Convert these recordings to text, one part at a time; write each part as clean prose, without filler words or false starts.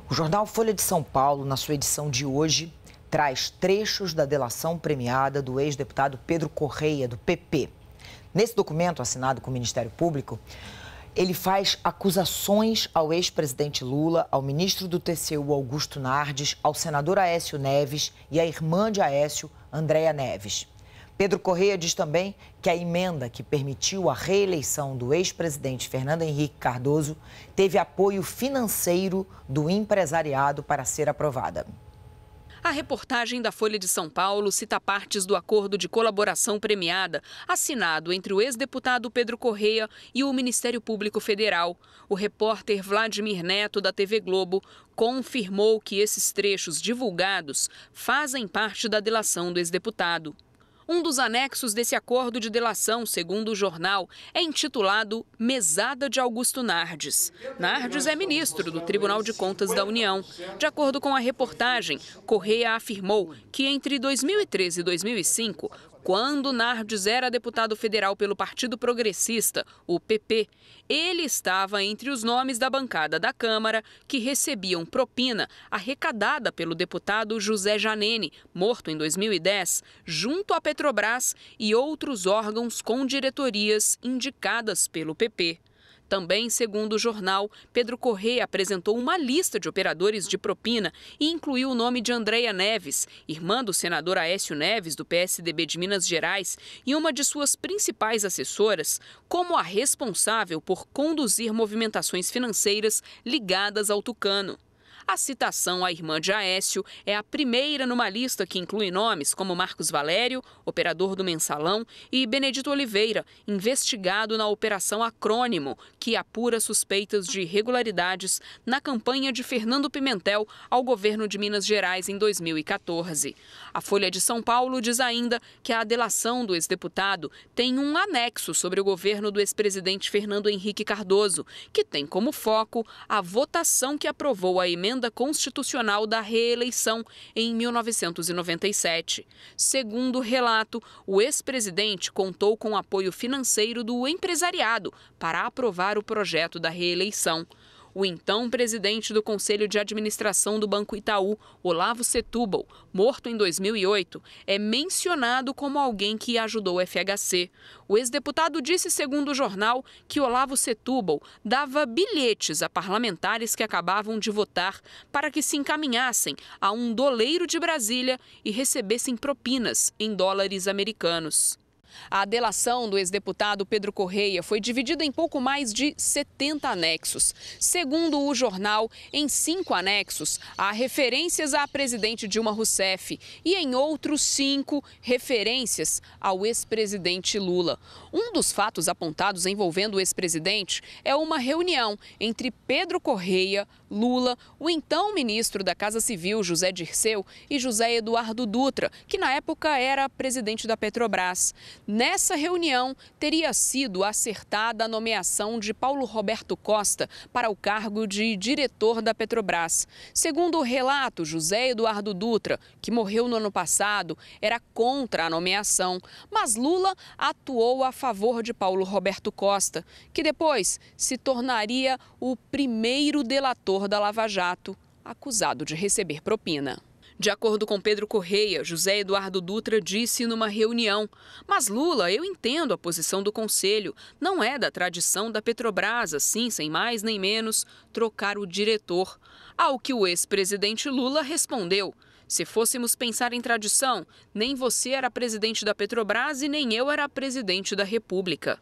O jornal Folha de São Paulo, na sua edição de hoje, traz trechos da delação premiada do ex-deputado Pedro Correia, do PP. Nesse documento, assinado com o Ministério Público, ele faz acusações ao ex-presidente Lula, ao ministro do TCU, Augusto Nardes, ao senador Aécio Neves e à irmã de Aécio, Andréa Neves. Pedro Correia diz também que a emenda que permitiu a reeleição do ex-presidente Fernando Henrique Cardoso teve apoio financeiro do empresariado para ser aprovada. A reportagem da Folha de São Paulo cita partes do acordo de colaboração premiada assinado entre o ex-deputado Pedro Correia e o Ministério Público Federal. O repórter Vladimir Neto, da TV Globo, confirmou que esses trechos divulgados fazem parte da delação do ex-deputado. Um dos anexos desse acordo de delação, segundo o jornal, é intitulado Mesada de Augusto Nardes. Nardes é ministro do Tribunal de Contas da União. De acordo com a reportagem, Correia afirmou que entre 2013 e 2005, quando Nardes era deputado federal pelo Partido Progressista, o PP, ele estava entre os nomes da bancada da Câmara que recebiam propina arrecadada pelo deputado José Janene, morto em 2010, junto à Petrobras e outros órgãos com diretorias indicadas pelo PP. Também, segundo o jornal, Pedro Correia apresentou uma lista de operadores de propina e incluiu o nome de Andréa Neves, irmã do senador Aécio Neves, do PSDB de Minas Gerais, e uma de suas principais assessoras, como a responsável por conduzir movimentações financeiras ligadas ao tucano. A citação à irmã de Aécio é a primeira numa lista que inclui nomes como Marcos Valério, operador do Mensalão, e Benedito Oliveira, investigado na Operação Acrônimo, que apura suspeitas de irregularidades na campanha de Fernando Pimentel ao governo de Minas Gerais em 2014. A Folha de São Paulo diz ainda que a delação do ex-deputado tem um anexo sobre o governo do ex-presidente Fernando Henrique Cardoso, que tem como foco a votação que aprovou a emenda constitucional da reeleição em 1997. Segundo o relato, o ex-presidente contou com apoio financeiro do empresariado para aprovar o projeto da reeleição. O então presidente do Conselho de Administração do Banco Itaú, Olavo Setúbal, morto em 2008, é mencionado como alguém que ajudou o FHC. O ex-deputado disse, segundo o jornal, que Olavo Setúbal dava bilhetes a parlamentares que acabavam de votar para que se encaminhassem a um doleiro de Brasília e recebessem propinas em dólares americanos. A delação do ex-deputado Pedro Correia foi dividida em pouco mais de 70 anexos. Segundo o jornal, em 5 anexos há referências à presidente Dilma Rousseff e em outros 5 referências ao ex-presidente Lula. Um dos fatos apontados envolvendo o ex-presidente é uma reunião entre Pedro Correia, Lula, o então ministro da Casa Civil, José Dirceu, e José Eduardo Dutra, que na época era presidente da Petrobras. Nessa reunião, teria sido acertada a nomeação de Paulo Roberto Costa para o cargo de diretor da Petrobras. Segundo o relato, José Eduardo Dutra, que morreu no ano passado, era contra a nomeação, mas Lula atuou a favor de Paulo Roberto Costa, que depois se tornaria o primeiro delator da Lava Jato, acusado de receber propina. De acordo com Pedro Correia, José Eduardo Dutra disse numa reunião: "Mas Lula, eu entendo a posição do Conselho. Não é da tradição da Petrobras, assim, sem mais nem menos, trocar o diretor." Ao que o ex-presidente Lula respondeu: "Se fôssemos pensar em tradição, nem você era presidente da Petrobras e nem eu era presidente da República."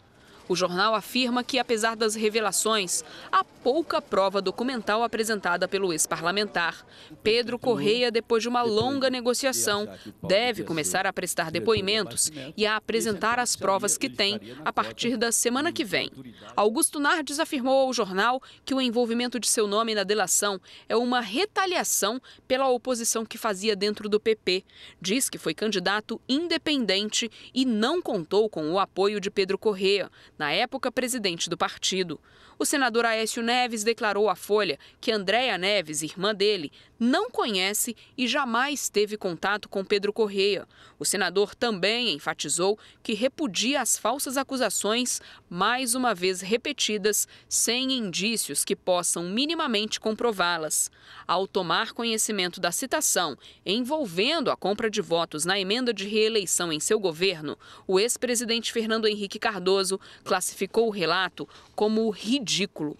O jornal afirma que, apesar das revelações, há pouca prova documental apresentada pelo ex-parlamentar. Pedro Correia, depois de uma longa negociação, deve começar a prestar depoimentos e a apresentar as provas que tem a partir da semana que vem. Augusto Nardes afirmou ao jornal que o envolvimento de seu nome na delação é uma retaliação pela oposição que fazia dentro do PP. Diz que foi candidato independente e não contou com o apoio de Pedro Correia. na época presidente do partido. O senador Aécio Neves declarou à Folha que Andréa Neves, irmã dele, não conhece e jamais teve contato com Pedro Correia. O senador também enfatizou que repudia as falsas acusações, mais uma vez repetidas, sem indícios que possam minimamente comprová-las. Ao tomar conhecimento da citação envolvendo a compra de votos na emenda de reeleição em seu governo, o ex-presidente Fernando Henrique Cardoso classificou o relato como ridículo.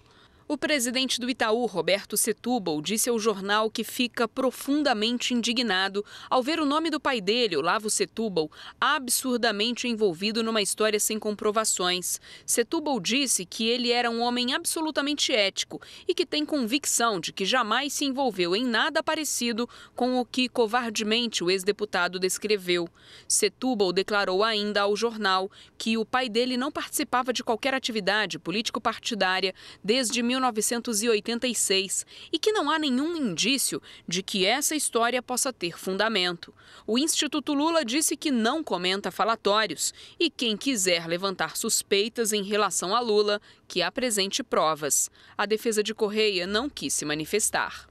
O presidente do Itaú, Roberto Setúbal, disse ao jornal que fica profundamente indignado ao ver o nome do pai dele, Olavo Setúbal, absurdamente envolvido numa história sem comprovações. Setúbal disse que ele era um homem absolutamente ético e que tem convicção de que jamais se envolveu em nada parecido com o que covardemente o ex-deputado descreveu. Setúbal declarou ainda ao jornal que o pai dele não participava de qualquer atividade político-partidária desde 1986 e que não há nenhum indício de que essa história possa ter fundamento. O Instituto Lula disse que não comenta falatórios e quem quiser levantar suspeitas em relação a Lula, que apresente provas. A defesa de Correia não quis se manifestar.